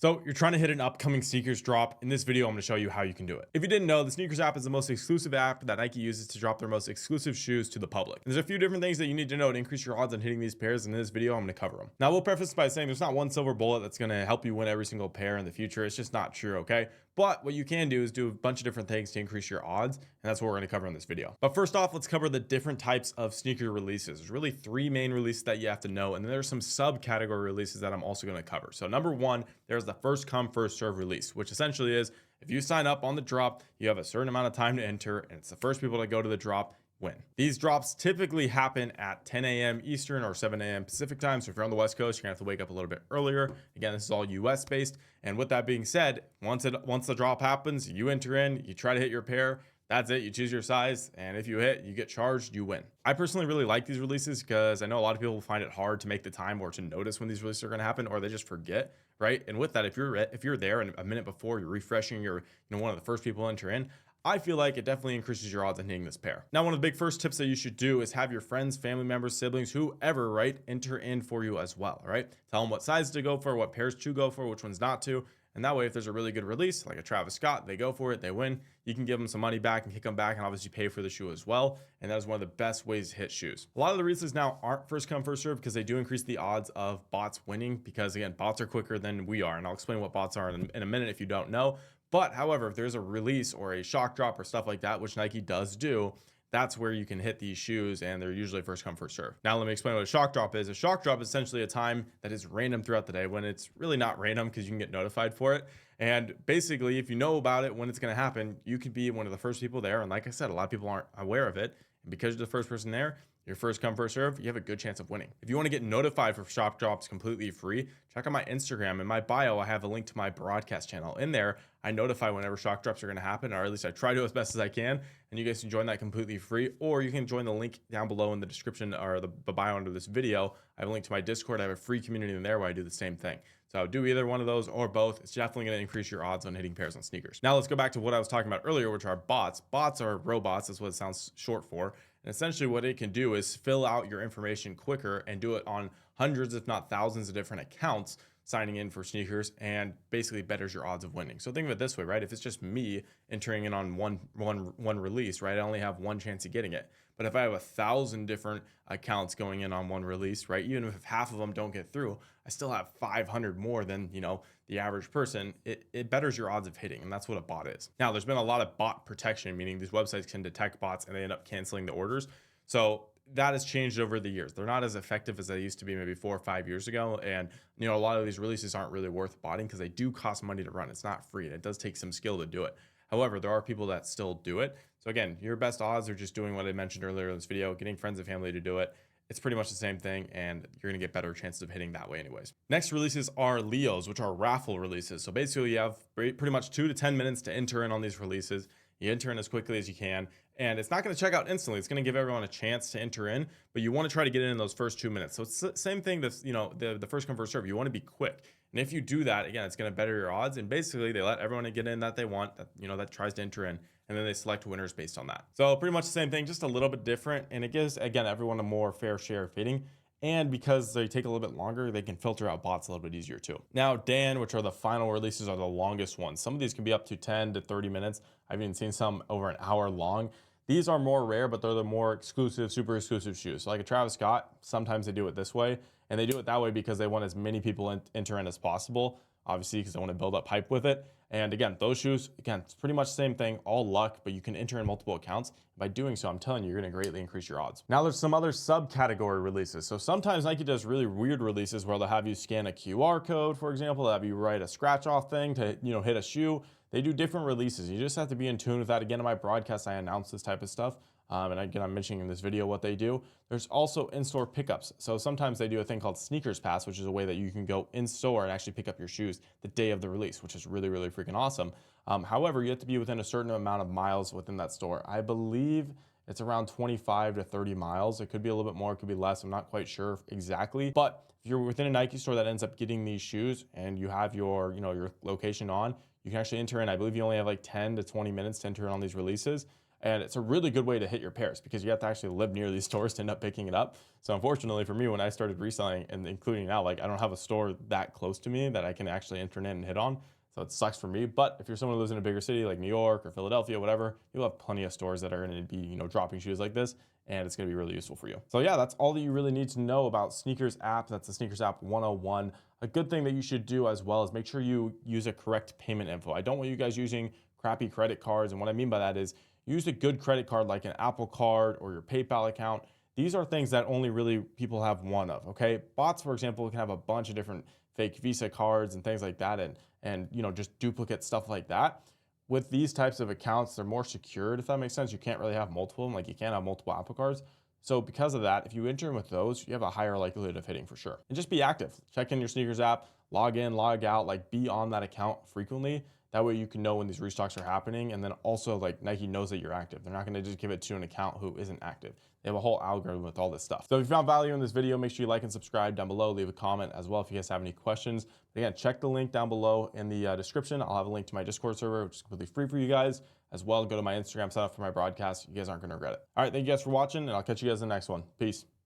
So you're trying to hit an upcoming sneakers drop. In this video, I'm going to show you how you can do it. If you didn't know, the sneakers app is the most exclusive app that Nike uses to drop their most exclusive shoes to the public. And there's a few different things that you need to know to increase your odds on hitting these pairs. And in this video, I'm going to cover them. Now, we'll preface by saying there's not one silver bullet that's going to help you win every single pair in the future. It's just not true, okay? But what you can do is do a bunch of different things to increase your odds, and that's what we're going to cover in this video. But first off, let's cover the different types of sneaker releases. There's really three main releases that you have to know, and then there's some subcategory releases that I'm also going to cover. So number one, there's the first come, first serve release, which essentially is if you sign up on the drop, you have a certain amount of time to enter, and it's the first people to go to the drop win. These drops typically happen at 10 a.m. Eastern or 7 a.m. Pacific time. So if you're on the West Coast, you're gonna have to wake up a little bit earlier. Again, this is all US based. And with that being said, once the drop happens, you enter in, you try to hit your pair. That's it. You choose your size, and if you hit, you get charged, you win. I personally really like these releases because I know a lot of people find it hard to make the time or to notice when these releases are going to happen, or they just forget, right? And with that, if you're there and a minute before you're refreshing, you're one of the first people to enter in, I feel like it definitely increases your odds on hitting this pair. Now, one of the big first tips that you should do is have your friends, family members, siblings, whoever, right, enter in for you as well, right? Tell them what size to go for, what pairs to go for, which ones not to. And that way, if there's a really good release, like a Travis Scott, they go for it, they win. You can give them some money back and kick them back and obviously pay for the shoe as well. And that is one of the best ways to hit shoes. A lot of the releases now aren't first come, first serve because they do increase the odds of bots winning because, again, bots are quicker than we are. And I'll explain what bots are in a minute if you don't know. But however, if there's a release or a shock drop or stuff like that, which Nike does do, that's where you can hit these shoes, and they're usually first come, first serve. Now, let me explain what a shock drop is. A shock drop is essentially a time that is random throughout the day when it's really not random because you can get notified for it. And basically, if you know about it when it's going to happen, you could be one of the first people there. And like I said, a lot of people aren't aware of it. And because you're the first person there, your first come, first serve, you have a good chance of winning. If you want to get notified for shock drops completely free, check out my Instagram. In my bio, I have a link to my broadcast channel. In there, I notify whenever shock drops are going to happen, or at least I try to as best as I can. And you guys can join that completely free, or you can join the link down below in the description or the bio under this video. I have a link to my Discord. I have a free community in there where I do the same thing. So do either one of those or both. It's definitely going to increase your odds on hitting pairs on sneakers. Now let's go back to what I was talking about earlier, which are bots. Bots are robots. That's what it sounds short for. And essentially what it can do is fill out your information quicker and do it on hundreds, if not thousands of different accounts signing in for sneakers, and basically betters your odds of winning. So think of it this way, right? If it's just me entering in on one release, right? I only have one chance of getting it. But if I have 1,000 different accounts going in on one release, right? Even if half of them don't get through, I still have 500 more than, the average person. It betters your odds of hitting, and that's what a bot is. Now, there's been a lot of bot protection, meaning these websites can detect bots and they end up canceling the orders. So that has changed over the years. They're not as effective as they used to be maybe 4 or 5 years ago. And, a lot of these releases aren't really worth botting because they do cost money to run. It's not free, and it does take some skill to do it. However, there are people that still do it. So again, your best odds are just doing what I mentioned earlier in this video, getting friends and family to do it. It's pretty much the same thing, and you're going to get better chances of hitting that way anyways. Next releases are Leos, which are raffle releases. So basically you have pretty much 2 to 10 minutes to enter in on these releases. You enter in as quickly as you can, and it's not going to check out instantly. It's going to give everyone a chance to enter in, but you want to try to get in those first 2 minutes. So it's the same thing that's, the first come, first serve. You want to be quick. And if you do that, again, it's going to better your odds. And basically they let everyone get in that they want, that tries to enter in, and then they select winners based on that. So pretty much the same thing, just a little bit different. And it gives, again, everyone a more fair share of hitting. And because they take a little bit longer, they can filter out bots a little bit easier too. Now, Dan, which are the final releases, are the longest ones. Some of these can be up to 10 to 30 minutes. I've even seen some over an hour long. These are more rare, but they're the more exclusive, super exclusive shoes. So like a Travis Scott, sometimes they do it this way, and they do it that way because they want as many people enter in as possible, obviously because they want to build up hype with it. And again, those shoes, again, it's pretty much the same thing, all luck, but you can enter in multiple accounts. By doing so, I'm telling you, you're going to greatly increase your odds. Now there's some other subcategory releases. So sometimes Nike does really weird releases where they'll have you scan a QR code, for example, they'll have you write a scratch off thing to, hit a shoe. They do different releases. You just have to be in tune with that. Again, in my broadcast, I announce this type of stuff. And again, I'm mentioning in this video what they do. There's also in-store pickups. So sometimes they do a thing called Sneakers Pass, which is a way that you can go in-store and actually pick up your shoes the day of the release, which is really, really freaking awesome. However, you have to be within a certain amount of miles within that store. I believe it's around 25 to 30 miles. It could be a little bit more, it could be less. I'm not quite sure exactly. But if you're within a Nike store that ends up getting these shoes and you have your, your location on, you can actually enter in. I believe you only have like 10 to 20 minutes to enter in on these releases. And it's a really good way to hit your pairs because you have to actually live near these stores to end up picking it up. So unfortunately for me, when I started reselling, and including now, like I don't have a store that close to me that I can actually enter in and hit on. So it sucks for me. But if you're someone who lives in a bigger city like New York or Philadelphia, whatever, you'll have plenty of stores that are going to be, dropping shoes like this, and it's going to be really useful for you. So yeah, that's all that you really need to know about Sneakers app. That's the Sneakers app 101. A good thing that you should do as well is make sure you use a correct payment info. I don't want you guys using crappy credit cards. And what I mean by that is use a good credit card like an Apple Card or your PayPal account. These are things that only really people have one of, okay? Bots, for example, can have a bunch of different fake Visa cards and things like that, and just duplicate stuff like that. With these types of accounts, they're more secured, if that makes sense. You can't really have multiple of them, like you can't have multiple Apple Cards. So because of that, if you enter in with those, you have a higher likelihood of hitting for sure. And just be active. Check in your Sneakers app, log in, log out, like be on that account frequently. That way you can know when these restocks are happening. And then also like Nike knows that you're active. They're not going to just give it to an account who isn't active. They have a whole algorithm with all this stuff. So if you found value in this video, make sure you like and subscribe down below. Leave a comment as well if you guys have any questions. But again, check the link down below in the description. I'll have a link to my Discord server, which is completely free for you guys. As well, go to my Instagram, sign up for my broadcast. You guys aren't going to regret it. All right, thank you guys for watching, and I'll catch you guys in the next one. Peace.